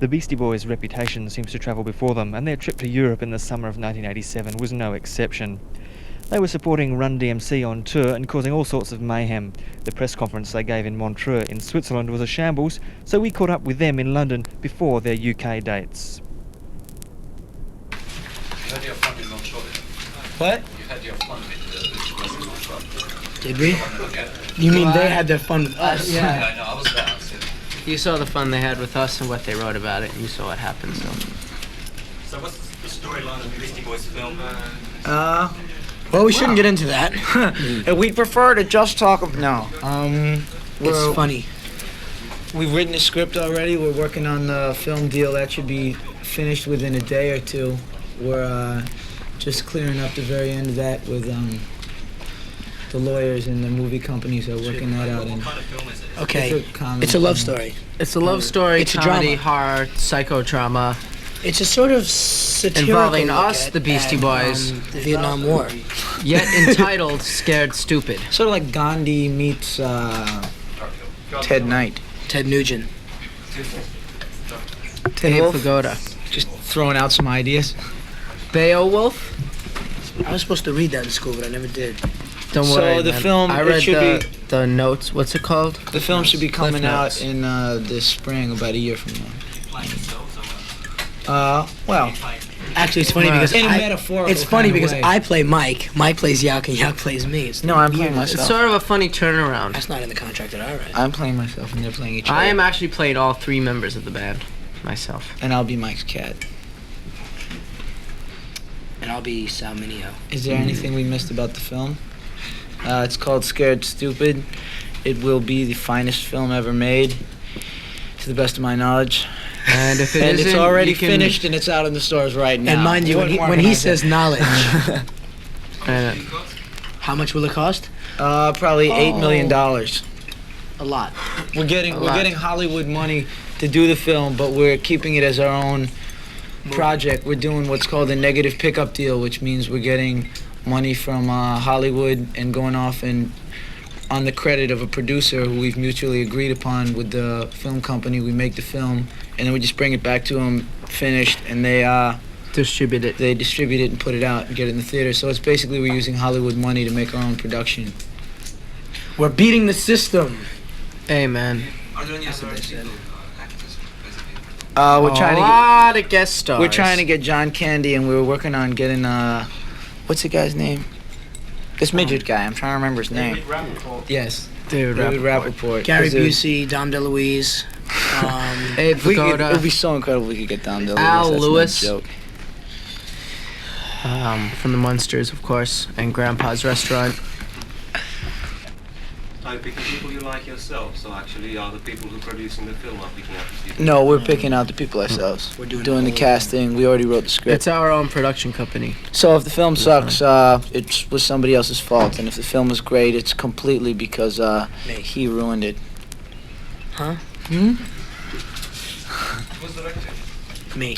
The Beastie Boys' reputation seems to travel before them, and their trip to Europe in the summer of 1987 was no exception. They were supporting Run DMC on tour and causing all sorts of mayhem. The press conference they gave in Montreux in Switzerland was a shambles, so we caught up with them in London before their UK dates. You had your fun in Montreux. What? You had your fun with Montreux. Did we? You mean they had their fun with us? Yeah, I know. I was there. You saw the fun they had with us and what they wrote about it, and you saw what happened, so. So what's the storyline of the Beastie Boys film? Well, we shouldn't get into that. We'd prefer to just talk of no. It's funny. We've written the script already. We're working on the film deal. That should be finished within a day or two. We're just clearing up the very end of that with the lawyers and the movie companies are working that out. What kind of film is it? Okay, comedy it's a love film. story. It's a love story, It's a comedy, drama. horror, psychodrama, It's a sort of satirical involving look us, at- the Beastie at, Boys, the Vietnam War. yet entitled Scared Stupid. Sort of like Gandhi meets Ted Knight. Ted Nugent. Ted Abe Wolf. Pagoda. Just throwing out some ideas. Beowulf? I was supposed to read that in school, but I never did. Don't So worry, the man. film, I it read should the notes. What's it called? The film should be Cliff coming out Notes. in this spring, about a year from now. Playing yourselves or what? Well, Actually, it's funny because in a I, metaphorical it's funny kind of because way. I play Mike. Mike plays Yak, and Yak plays me. It's No, I'm playing weird. myself. It's sort of a funny turnaround. That's not in the contract that I read. I'm playing myself and they're playing each other. I am actually playing all three members of the band myself. And I'll be Mike's cat. And I'll be Sal Mineo. Is there anything we missed about the film? It's called Scared Stupid. It will be the finest film ever made, to the best of my knowledge. And if it And it's isn't, already you can- finished and it's out in the stores right now. And mind you, What more when can he I say? says knowledge, And, how much will it cost? Probably $8 million. A lot. We're getting lot. Hollywood money to do the film, but we're keeping it as our own project. We're doing what's called a negative pickup deal, which means we're getting money from Hollywood and going off and on the credit of a producer who we've mutually agreed upon with the film company. We make the film, and then we just bring it back to them finished, and they distribute it. distribute it and put it out and get it in the theater. So it's basically we're using Hollywood money to make our own production. We're beating the system. Hey, man. Are there any other people, actors, basically? We're trying to get. lot of guest stars. We're trying to get John Candy, and we were working on getting what's the guy's name? This midget guy. I'm trying to remember his name. Yes, David David Rappaport. Rappaport. Gary 'Cause it- Busey, Dom DeLuise. Abe It would Pagoda. be so incredible if we could get down there. Al Lewis. Joke. From the Munsters, of course, and Grandpa's Restaurant. Are you picking people you like yourself? So actually, are the people who are producing the film are picking up the people? No, we're picking out the people ourselves. We're doing the the casting. We already wrote the script. It's our own production company. So if the film sucks, it was somebody else's fault, and if the film is great, it's completely because he ruined it. Huh? Hmm? Who's directing? Me.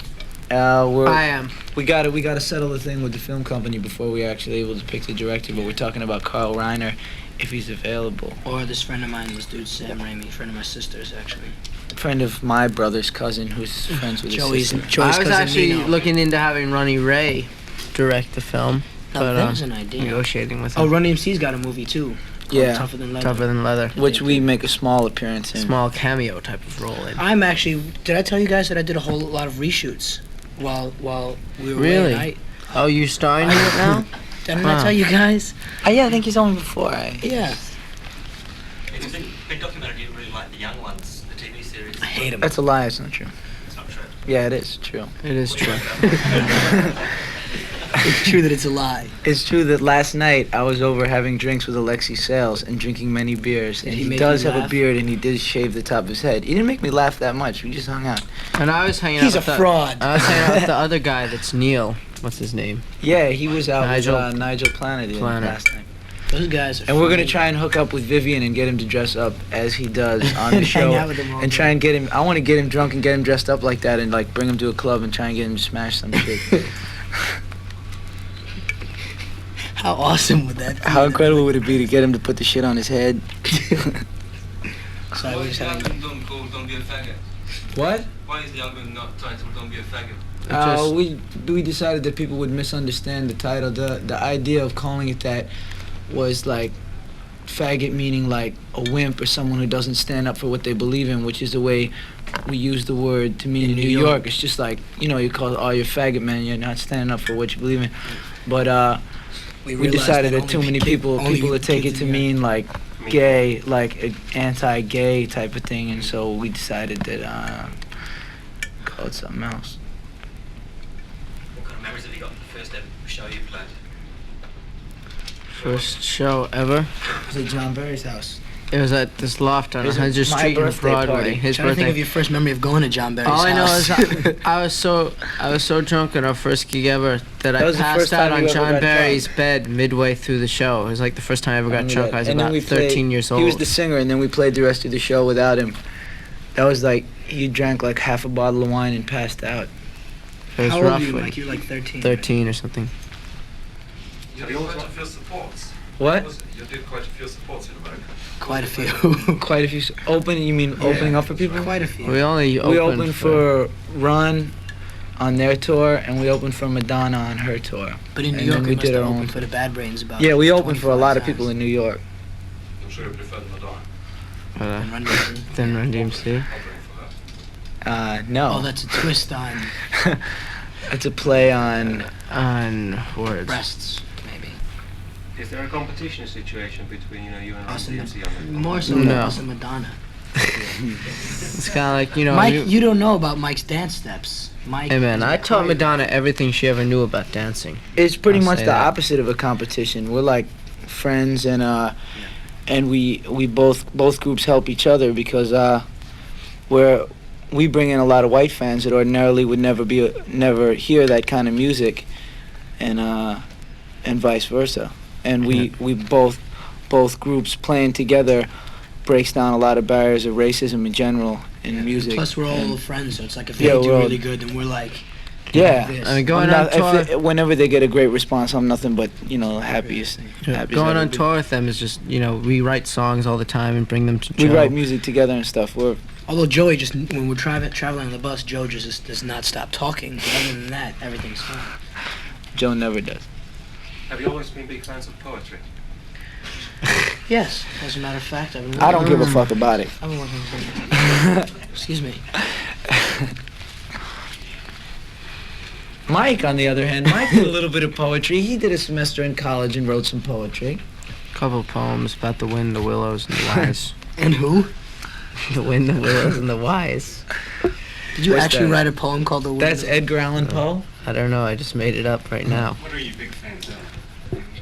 I am. We gotta settle the thing with the film company before we're actually able to pick the director. But we're talking about Carl Reiner, if he's available. Or this friend of mine, this dude Sam Raimi, friend of my sister's actually. A friend of my brother's cousin, who's friends with his Joey's sister. Joey's I was cousin actually Nino. looking into having Ronnie Ray direct the film, Now, but there's an idea. negotiating with Oh, him. Run DMC's got a movie too. called Yeah. Tougher Than Leather. Tougher Than Leather. Which we make a small appearance in. Small cameo type of role in. I'm actually. Did I tell you guys that I did a whole lot of reshoots while we were away? Really? And I, Oh, you starring in it now? didn't I tell you guys? Yeah, I think he's on before. Yeah. It's been documented you really like the young ones, the TV series. I hate him. That's a lie. It's not true. It's not true. Yeah, it is true. It is true. It's true that it's a lie. It's true that last night I was over having drinks with Alexi Sales and drinking many beers, and Did he he make does you have a laugh? beard and he did shave the top of his head. He didn't make me laugh that much. We just hung out. And I was hanging He's out a with fraud. I was hanging out with the other guy that's Neil. What's his name? Yeah, he was out Nigel. with Nigel Planet last night. Those guys are And we're gonna funny. try and hook up with Vivian and get him to dress up as he does on the And show, hang out with him all and day. try and get him. I want to get him drunk and get him dressed up like that, and like bring him to a club and try and get him to smash some shit. How awesome would that be? How incredible would it be to get him to put the shit on his head? So I was having. Don't be a faggot. What? Why Why is the album not titled "Don't Be a Faggot"? We decided that people would misunderstand the title. The idea of calling it that was like faggot meaning like a wimp or someone who doesn't stand up for what they believe in, which is the way we use the word to mean in New York. It's just like, you call, oh, you're a faggot, man, you're not standing up for what you believe in. But we decided that too many people would take it to mean like gay, like an anti-gay type of thing, and so we decided that call it something else. What kind of memories have you got of the first ever show you played? First show ever. It was at John Barry's house. It was at this loft on It was 100th my Street in birthday Broadway. party. His Trying to think of birthday. your first memory of going to John Barry's All I know house. is I was so drunk at our first gig ever that I was the passed first out time on you ever John got Barry's drunk. bed midway through the show. It was like the first time I ever got drunk. I was And then about we played- 13 years old. He was the singer, and then we played the rest of the show without him. That was like, he drank like half a bottle of wine and passed out. It was How old rough. were you, when- Mike? You were like 13. 13 or something. You did quite a few supports. What? You did quite a few supports in America. Quite a few. Quite a few. You mean opening up for people? Quite a few. We only We opened, opened for Run on their tour, and we opened for Madonna on her tour. But in New and York, then we we must did have our own. opened for the Bad Brains about. Yeah, we opened for a lot of 25 people in times. New York. I'm sure you preferred Madonna. And Run DMC. then Run DMC. Opening for her. No. Oh, that's a twist on It's a play on. On words. breasts, maybe. Is there a competition situation between you and Us Run and DMC on that? More so No. than us and Madonna. It's kind of like, Mike, you- you don't know about Mike's dance steps. Mike. Hey man, is I a taught choreographer. Madonna everything she ever knew about dancing. It's pretty I'll much say the that. opposite of a competition. We're like friends, and we both groups help each other because we bring in a lot of white fans that ordinarily would never hear that kind of music, and vice versa. And we both groups playing together breaks down a lot of barriers of racism in general in music. Plus, we're all And- friends, so it's like if Yeah, they do we're all- really good, then we're like. Yeah. this. I mean, going I'm on not- tour, if it- whenever they get a great response, I'm nothing but happiest. happiest going ever. on tour with them is just, we write songs all the time and bring them to We Joe. write music together and stuff. Although Joey just, when we're traveling on the bus, Joe just does not stop talking. But other than that, everything's fine. Joe never does. Have you always been big fans of poetry? Yes, as a matter of fact, I've been. I don't give a fuck about it. I've been working. Excuse me. Mike, on the other hand, Mike did a little bit of poetry. He did a semester in college and wrote some poetry. Couple poems about the wind, the willows, and the wise. And who? The wind, the willows, and the wise. Did you What's actually that? write a poem called "The Wind"? That's Edgar Allan Poe. I don't know, I just made it up right now. What are you big fans of?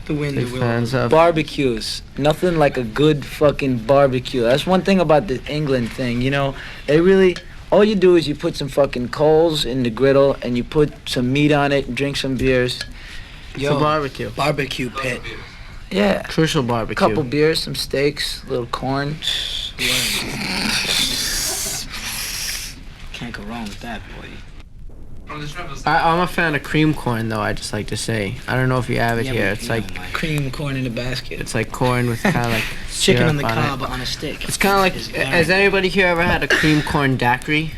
The Wind, Big the Willows. fans of. Barbecues. Nothing like a good fucking barbecue. That's one thing about the England thing, They really, all you do is you put some fucking coals in the griddle and you put some meat on it and drink some beers. It's a barbecue. Barbecue pit. Yeah. Crucial A barbecue. couple beers, some steaks, a little corn. Can't go wrong with that, boy. From the travels. I'm a fan of cream corn, though. I just like to say. I don't know if you have it Yeah, here. but It's you like know, Mike. Cream corn in a basket. it's like corn with kind of like Chicken on syrup the it. cob on a stick. It's kind of like. Is Has anybody here ever had a cream corn daiquiri?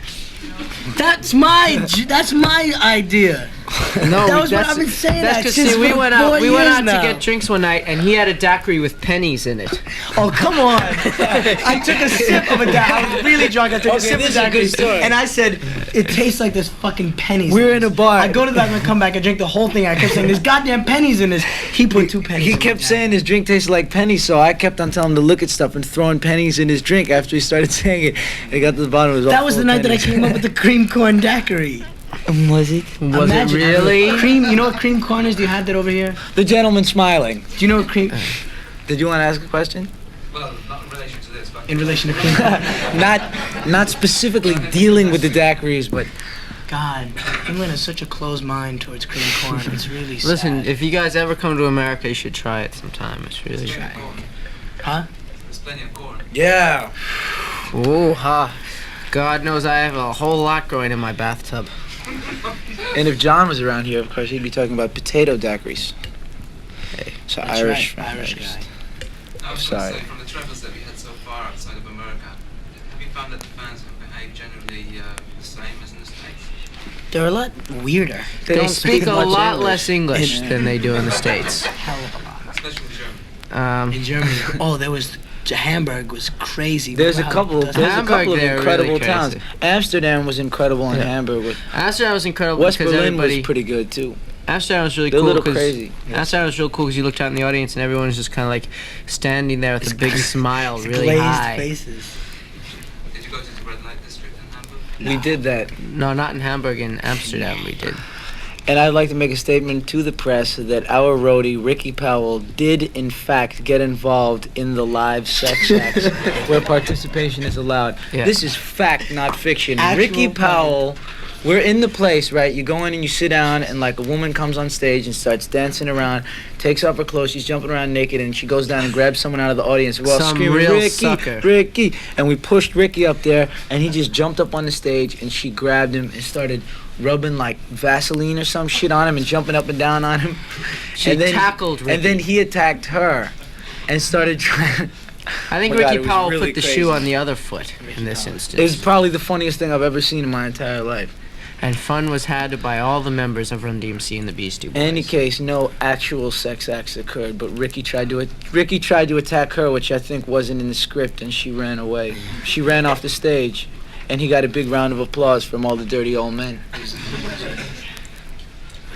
That's my idea. No, That was what I've been saying That's that because since we for went 4 out. We went years out now. to get drinks one night, and he had a daiquiri with pennies in it. Oh, come on. I took a sip of a daiquiri. I was really drunk. I took a Okay, sip this of is a daiquiri. good story. And I said, it tastes like there's fucking pennies. We're in in a this. bar. I go to the bathroom and come back. I drink the whole thing. I kept saying, there's goddamn pennies in this. He put 2 pennies He in kept my saying his drink tasted like pennies, so I kept on telling him to look at stuff and throwing pennies in his drink after he started saying it. And he got to the bottom, it was all That was full the of night that I pennies. came up with the cream corn daiquiri. Was it? Was Imagine it really? cream? You know what cream corn is? Do you have that over here? The gentleman smiling. Do you know what cream? Did you want to ask a question? Well, not in relation to this, but In relation to cream corn. Not specifically dealing with the daiquiris, but God, England has such a closed mind towards cream corn. It's really sad. Listen, if you guys ever come to America, you should try it sometime. It's really. plenty of corn. Huh? There's plenty of corn. yeah. Ooh ha! God knows I have a whole lot growing in my bathtub. And if John was around here, of course, he'd be talking about potato daiquiris. Hey, so That's Irish, right, Irish guy. I was Sorry. going to say, from the travels that we had so far outside of America, have you found that the fans have behaved generally the same as They're a lot weirder. They speak a much lot English. less English than they do in the States. Hell of a lot. Especially German. In Germany, there was Hamburg was crazy. There's a Wow, couple. doesn't There's it? a Hamburg, couple of they're incredible really towns. crazy. Amsterdam was incredible in Yeah. Hamburg. Amsterdam was incredible West because Berlin everybody. was pretty good too. Amsterdam was really They're a cool little 'cause- crazy. Amsterdam was real cool because you looked out in the audience and everyone was just kind of like standing there with a big smile, really glazed high. faces. Did you go to the red light district in Hamburg? We did that. No, not in Hamburg. In Amsterdam, we did. And I'd like to make a statement to the press that our roadie, Ricky Powell, did in fact get involved in the live sex acts where participation is allowed. Yeah. This is fact, not fiction. Actual Ricky fact. Powell, we're in the place, right? You go in and you sit down, and like a woman comes on stage and starts dancing around, takes off her clothes, she's jumping around naked, and she goes down and grabs someone out of the audience. We're all Some screaming, real Ricky, sucker. Ricky. And we pushed Ricky up there, and he just jumped up on the stage, and she grabbed him and started rubbing like Vaseline or some shit on him and jumping up and down on him. She tackled Ricky. And then he attacked her and started trying. I think Oh my God, Ricky it was Powell really put the crazy. shoe on the other foot in this It was instance. probably the funniest thing I've ever seen in my entire life. And fun was had by all the members of Run DMC and the Beastie Boys. In any case, no actual sex acts occurred, but Ricky tried to attack her, which I think wasn't in the script, and she ran away. She ran off the stage, and he got a big round of applause from all the dirty old men.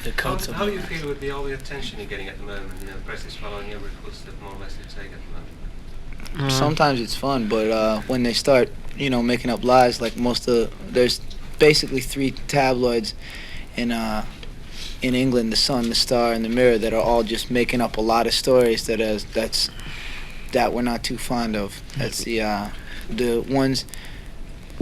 The coats How do you feel with all the attention you're getting at the moment? You know, press is following every footstep more or less you take at the moment. Sometimes it's fun, but when they start, making up lies, like there's basically 3 tabloids in England, the Sun, the Star, and the Mirror, that are all just making up a lot of stories that we're not too fond of. That's the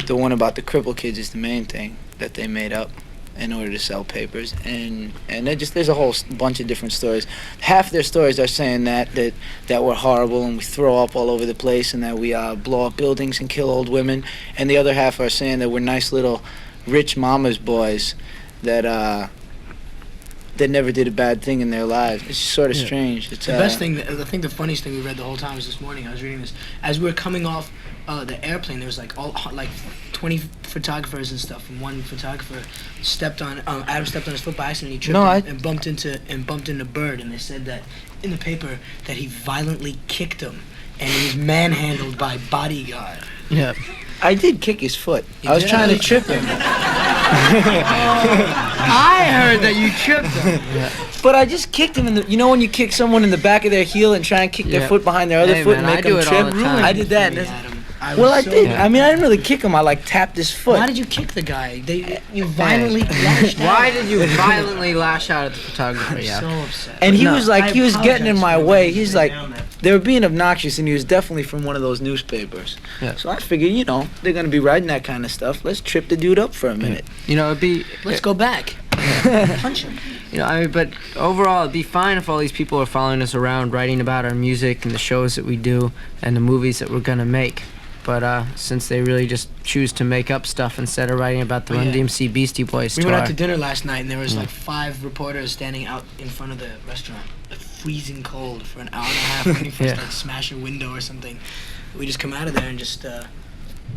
one about the cripple kids is the main thing that they made up in order to sell papers, and there's a whole bunch of different stories. Half their stories are saying that we're horrible and we throw up all over the place and that we blow up buildings and kill old women, and the other half are saying that we're nice little rich mama's boys that never did a bad thing in their lives. It's just sort of strange. It's The best thing, I think the funniest thing we read the whole time was this morning. I was reading this as we were coming off the airplane. There was like 20 photographers and stuff, and one photographer stepped on Adam stepped on his foot by accident. He tripped and bumped into Bird, and they said that in the paper that he violently kicked him, and he was manhandled by bodyguard. Yeah. I did kick his foot. You I was did? trying to trip him. I heard that you tripped him. But I just kicked him in the. You know when you kick someone in the back of their heel and try and kick their Yeah. foot behind their other Hey, foot man, and I make do them it all trip? the time. I did that. For me, and Adam. well, I was did. so- I mean, I didn't really kick him. I like tapped his foot. Why did you kick the guy? You violently lashed out. Why did you violently lash out at the photographer? Yeah. So upset. And he No, was like, I he was getting in apologize my for way. that. He's like, they were being obnoxious, and he was definitely from one of those newspapers. Yeah. So I figured, they're gonna be writing that kind of stuff. Let's trip the dude up for a minute. You know, it'd be. Let's go back. Punch him. You know, I mean, but overall, it'd be fine if all these people are following us around, writing about our music and the shows that we do and the movies that we're gonna make. But since they really just choose to make up stuff instead of writing about the Oh, Run yeah. DMC Beastie Boys We tour. went out to dinner last night, and there was like 5 reporters standing out in front of the restaurant, like freezing cold for an hour and a half, waiting for us Yeah. to like smash a window or something. We just come out of there and just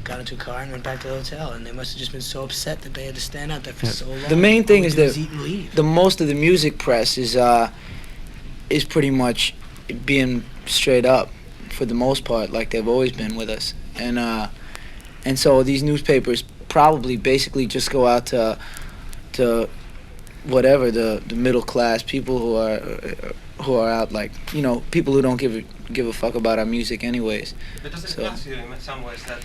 got into a car and went back to the hotel, and they must have just been so upset that they had to stand out there for Yeah. so long. The main thing All we is did that was eat and leave. the most of the music press is pretty much being straight up for the most part, like they've always been with us, and so these newspapers probably basically just go out to whatever the middle class people who are out, like people who don't give a fuck about our music anyways. But does it So- flatter you in some ways that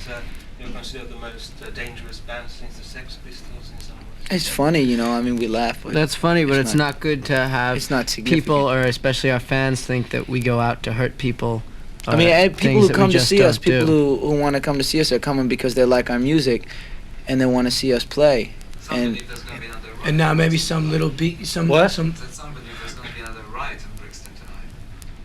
you're considered the most dangerous band since the Sex Pistols in some ways? It's funny, I mean, we laugh, but That's funny, but It's it's not- not good to have it's not significant. people, or especially our fans, think that we go out to hurt people. I mean, or people things who that we come to just see us, don't people do. who want to come to see us are coming because they like our music, and they want to see us play. Some And- believe there's going to be another riot. And now maybe some little some What? some That some believe there's going to be another riot in Brixton tonight.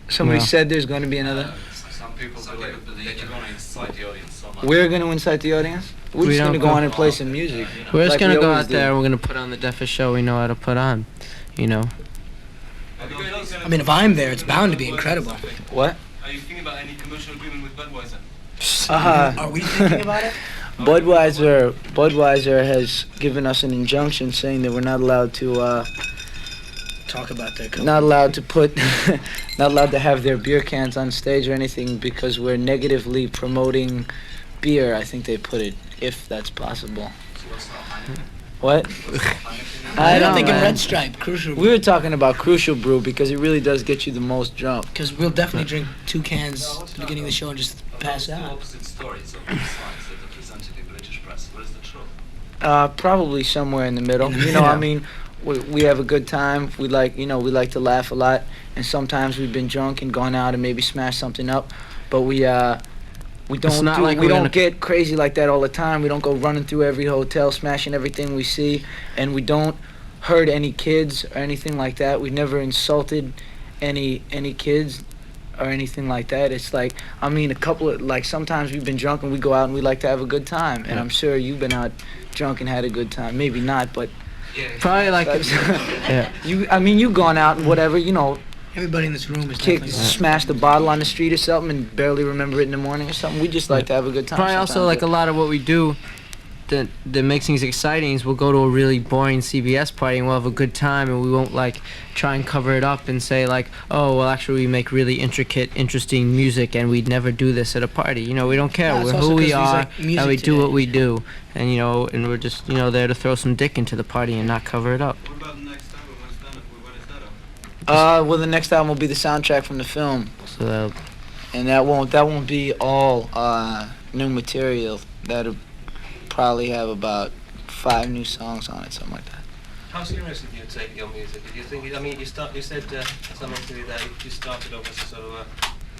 Somebody Well. said there's going to be another. Some people believe that you're going to incite the audience so much. We're going to incite the audience. We're We just going to don't go go- on and play some music. We're just like gonna we go always out there do. and we're gonna put on the deafest show we know how to put on. I mean, if I'm there, it's bound to be incredible. What? Are you thinking about any commercial agreement with Budweiser? Are we thinking about it? Budweiser has given us an injunction saying that we're not allowed to Talk about their company. not allowed to put not allowed to have their beer cans on stage or anything because we're negatively promoting beer. I think they put it, if that's possible. What? I don't know, think in man. Red Stripe, Crucial. We were talking about Crucial Brew because it really does get you the most drunk. Because we'll definitely drink 2 cans at the beginning of the show and just pass out. Opposite stories of both sides that are presented in British press. What is the truth? Probably somewhere in the middle. In the You know, I middle. mean, we have a good time. We like to laugh a lot, and sometimes we've been drunk and gone out and maybe smashed something up, but we not like we we're don't gonna- get crazy like that all the time. We don't go running through every hotel, smashing everything we see, and we don't hurt any kids or anything like that. We've never insulted any kids or anything like that. It's like, I mean, sometimes we've been drunk and we go out and we like to have a good time, and I'm sure you've been out drunk and had a good time. Maybe not, but Probably like yeah. You've gone out and whatever, Everybody in this room is kick, definitely. smashed a bottle on the street or something and barely remember it in the morning or something. We just like to have a good time. probably also sometimes, like but- a lot of what we do that makes things exciting is we'll go to a really boring CBS party and we'll have a good time and we won't like try and cover it up and say like, oh well, actually we make really intricate, interesting music and we'd never do this at a party. You know, we don't care. No, it's We're also who 'cause we we are like music and we do today. what we do, and and we're just there to throw some dick into the party and not cover it up. What about the next album? When is that up? Well, the next album will be the soundtrack from the film, So that'll and that won't be all new material. That'll probably have about 5 new songs on it, something like that. How seriously do you take your music? Do you think? I mean, you said something to me that you started off as a sort of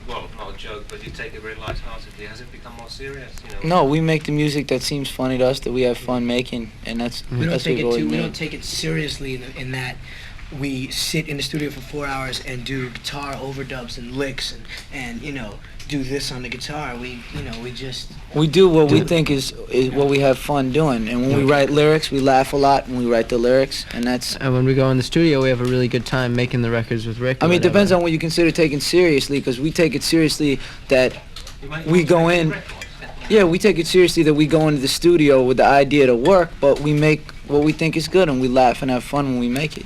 well, not a joke, but you take it very lightheartedly. Has it become more serious? No, we make the music that seems funny to us, that we have fun making, and that's We don't that's take what it we've always we made. don't take it seriously in that we sit in the studio for 4 hours and do guitar overdubs and licks and do this on the guitar. We just We do what we think is what we have fun doing, and when we write lyrics, we laugh a lot when we write the lyrics, and that's. and when we go in the studio, we have a really good time making the records with Rick. I mean, it depends on what you consider taking seriously, because we take it seriously that we go in. Yeah, we take it seriously that we go into the studio with the idea to work, but we make what we think is good, and we laugh and have fun when we make it.